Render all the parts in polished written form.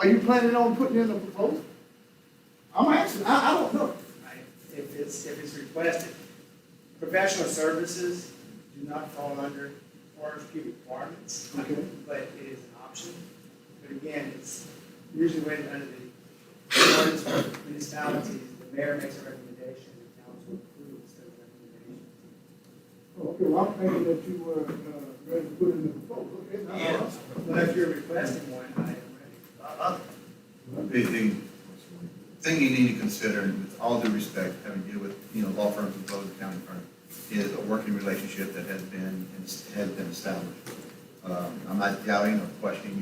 Are you planning on putting in a proposal? I'm asking, I don't know. Right? If it's requested, professional services do not fall under RFP requirements, Okay. but it is an option. But again, it's usually when under the ordinance for municipalities, the mayor makes a recommendation, the council approves those recommendations. Okay, well, I'm thinking that you were, ready to put in the proposal. Okay, now, And, but if you're requesting one, I am ready. The thing you need to consider, and with all due respect, having to deal with, law firms as well as the county firm, is a working relationship that has been established. I'm not doubting or questioning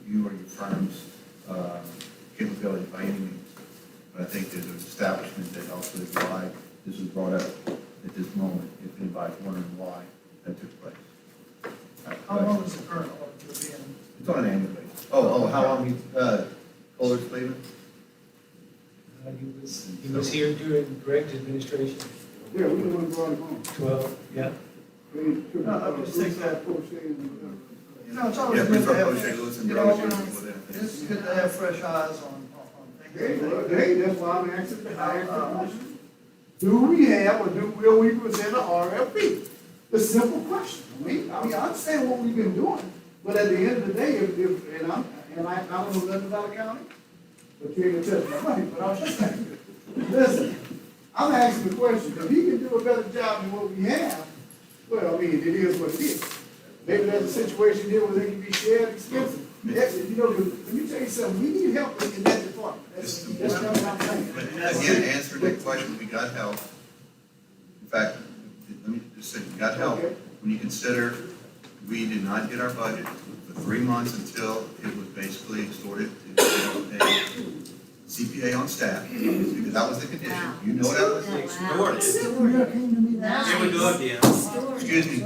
you or your firm's capability by any means, but I think there's an establishment that also is why this was brought up at this moment, if anybody's wondering why that took place. How long is the current auditor being? It's on an annual basis. Oh, how long you, Kohler's leaving? He was here during Greg's administration, Yeah, we don't want to go on. 12, yeah. I just think that- You know, it's always Yeah, good to Prefer O'Shea have, Lewis and you know, Brown with it. it's good to have fresh eyes on Hey, things. hey, that's why I'm asking the question. Do we have or will we present an RFP? The simple question. I mean, I understand what we've been doing, but at the end of the day, and I don't know nothing about the county, but you ain't gonna touch my money, but I'm just saying, listen, I'm asking the question, if he can do a better job than what we have, well, I mean, it is what it is. Maybe there's a situation here where they can be shared expenses. You know, let me tell you something, we need help in that department. That's what I'm saying. But again, answer that question, we got help. In fact, let me just say, we got help. Okay. When you consider, we did not get our budget for 3 months until it was basically extorted to pay CPA on staff, because that was the condition. You know that was the Here we go again. Excuse me.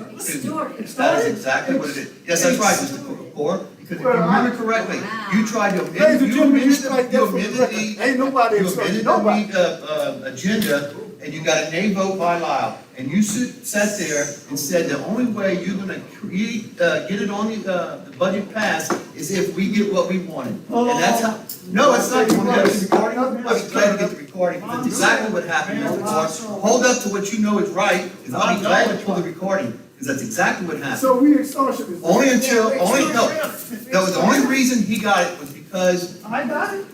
That is exactly what it is. Yes, that's right, Mr. Core, because if you Well, remember correctly, you tried to Ladies amend, and you gentlemen, amended you like that for the record. Ain't nobody you insulting amended nobody. the agenda, and you got a nay vote by Lyle. And you sat there and said the only way you're gonna get it on the budget passed is if we get what we wanted. And that's how, no, it's not, you wanna get the recording? I was glad to get the recording, because that's exactly what happened, Mr. Core. Hold up to what you know is right, because I'll be glad to pull the recording, because that's exactly what happened. So we extortionist. Only the only reason he got it was because, I got it,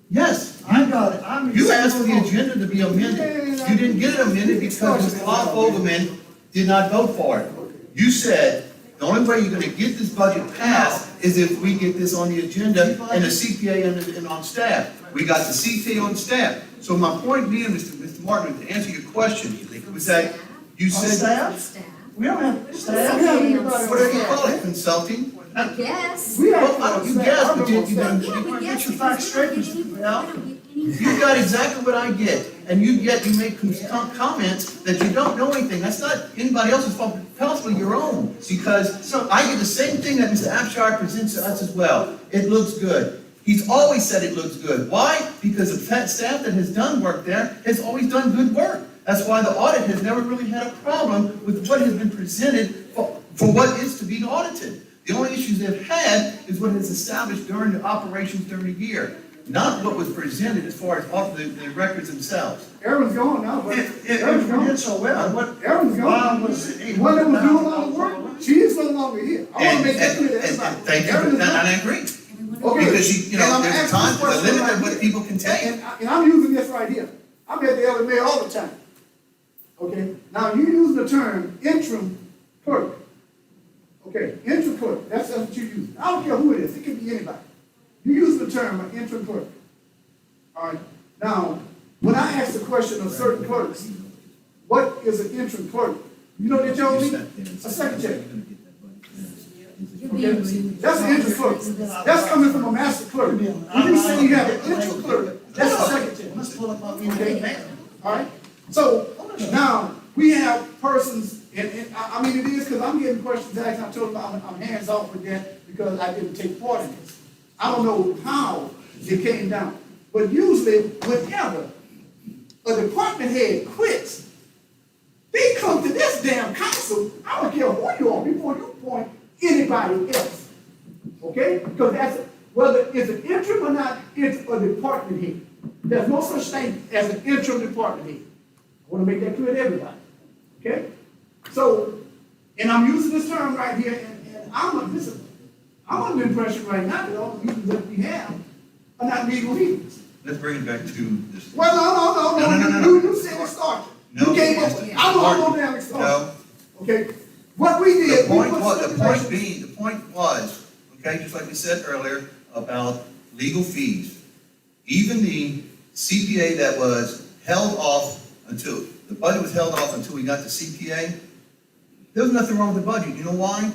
yes, I got it. I'm you asked for the agenda to be amended. You didn't get it amended because Mr. Bob Fogelman did not vote for it. You said, the only way you're gonna get this budget passed is if we get this on the agenda and the CPA and on staff. We got the CPA on staff. So my point being, Mr. Martin, to answer your question, was that you On said, staff? We don't have staff. We have anybody what do you call it, consulting? I guess. We have. Well, I don't- you guessed, but you didn't. Yeah, we guess Get your because facts we straight, don't get Mr. any, we Bell. don't get any. You got exactly what I get, and yet you make comments that you don't know anything. That's not anybody else's fault, possibly your own. Because I get the same thing that Mr. Abshire presents to us as well. It looks good. He's always said it looks good. Why? Because the staff that has done work there has always done good work. That's why the audit has never really had a problem with what has been presented for what is to be audited. The only issues they've had is what is established during the operations during the year, not what was presented as far as the records themselves. Aaron's gone now, but If Aaron's we gone. did so well, what, Aaron's why gone. was it One that was doing all the work, she is no longer here. I wanna make that clear to everybody. Thank you, Aaron is and gone. I agree. Okay. Because And I'm there's a asking time, this there's a question limit right to what here. people can take. And I'm using this right here. I'm at the LMA all the time. Okay, now you use the term interim clerk. Okay, interim clerk, that's what you use. I don't care who it is, it can be anybody. You use the term an interim clerk. All right, now, when I ask the question of certain clerks, what is an interim clerk? You know what they told me? A secretary. Okay, that's an interim clerk. That's coming from a master clerk. When you say you have an interim clerk, that's a secretary. let's pull up my Okay, all right, so now we have persons, and I mean, it is because I'm getting questions asked, I told them I'm hands off with that because I didn't take part in this. I don't know how it came down, but usually whenever a department head quits, they come to this damn council, I don't care who you are, before you appoint anybody else. Okay? Because whether it's an interim or not, it's a department head. There's no such thing as an interim department head. I want to make that clear to everybody, okay? So, and I'm using this term right here, and I'm under the impression right now that all the meetings that we have are not legal meetings. Let's bring it back to this. Well, No. you said it started. No, You came up yes, with it. yes. I know damn it started. No, Okay, what we did. the point we put was, stipulations- the point was, okay, just like we said earlier, about legal fees. Even the CPA that was held off until, the budget was held off until we got the CPA, there was nothing wrong with the budget. You know why?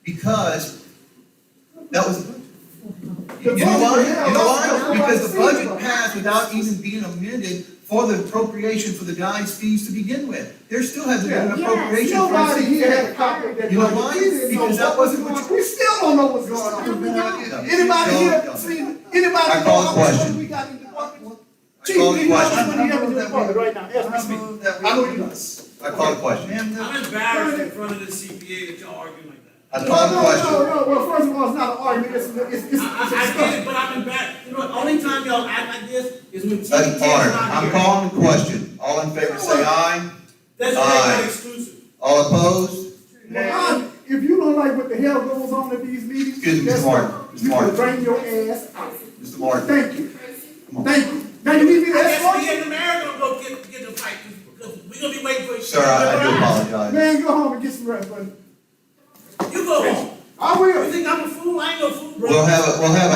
Because that was, you know why? You know why? Because the budget passed without even being amended for the appropriation for the guys' fees to begin with. There still hasn't been an Yes. appropriation for the Nobody here had a CPA. copy of that. You know budget. why? We didn't know Because that what was wasn't going what on. We still don't know what's going on. Anybody here seen, anybody I know call the how much money question. we got in the department? I Chief, call do the you know how much question. money you have in the department right now? Yes, I Mr. move that we- I know you know. I call the question. I'm embarrassed in front of the CPA that y'all arguing like that. I call the question. No, well, first of all, it's not an argument, it's I get discussion. it, but I'm embarrassed. You know, the only time y'all act like this is when That's TV's order. not I'm here. calling the question. All in favor, say aye. That's why Aye. they got exclusive. All opposed? Well, if you don't like what the hell goes on at these meetings, Excuse me, guess Mr. what? Martin. Mr. You Martin. can bring your ass out. Mr. Martin. Thank you. Come on. Thank you. Now you need me to I guess escort me you? and the mayor gonna go get the fight, because we gonna be waiting for you. Sir, I do apologize. Man, go home and get some rest, buddy. You go home. I You will. think I'm a fool? I ain't no fool, bro. We'll have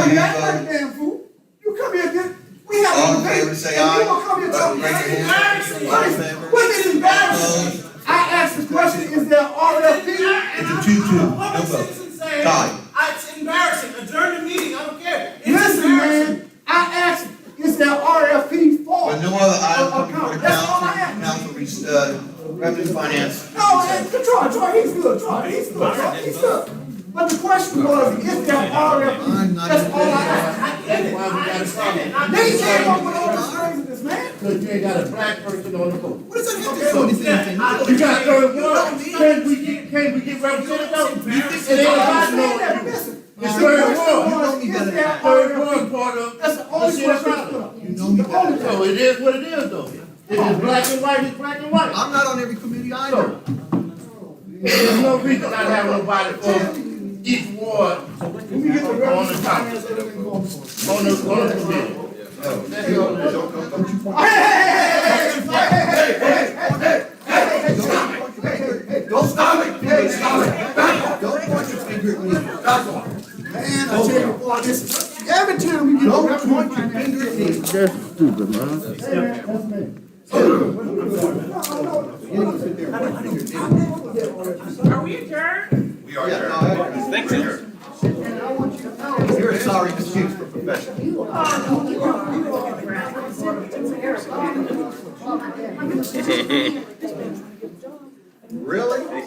a You act hand like vote. a damn fool. You come here, get, we have All a in debate. favor, say and aye. you gonna come here talking. Raise your hand. All in favor? What is embarrassing? I asked the question, is there RFP? It's a 2-2. No Public vote. citizen saying, Tie. it's embarrassing. Adjourn the meeting. I don't care. It's Listen, embarrassing. man, I asked, is there RFP for? With no other item coming before the That's all I council, asked. revenue finance. No, and Troy, he's good, he's good. But the question was, is there RFP? That's all I asked. I get it. I understand it. I They understand came up it. with all this craziness, man. Cause you ain't got a black person on the board. What does that have to do with anything? You got 31, can we get represented though? It ain't about no, Listen, it's the 31. question was, is there 31 RFP? part of. That's the only the question I city put up. You know me The only better. So it is what it is though. If it's black and white, it's black and white. I'm not on every committee either. So, there's no reason not to have nobody for each ward When we get the on revenue the top, finance, everything going for. on the committee. That's the only Don't stop it. Stop it. Don't point your finger at me. That's all. Man, I tell you, boy, this, every time we get a Don't revenue point your finance. finger at me. That's stupid, man. Hey, man, that's me. Are we adjourned? We are adjourned. Thank you. And I want you to know. You're a sorry excuse for professional. Really?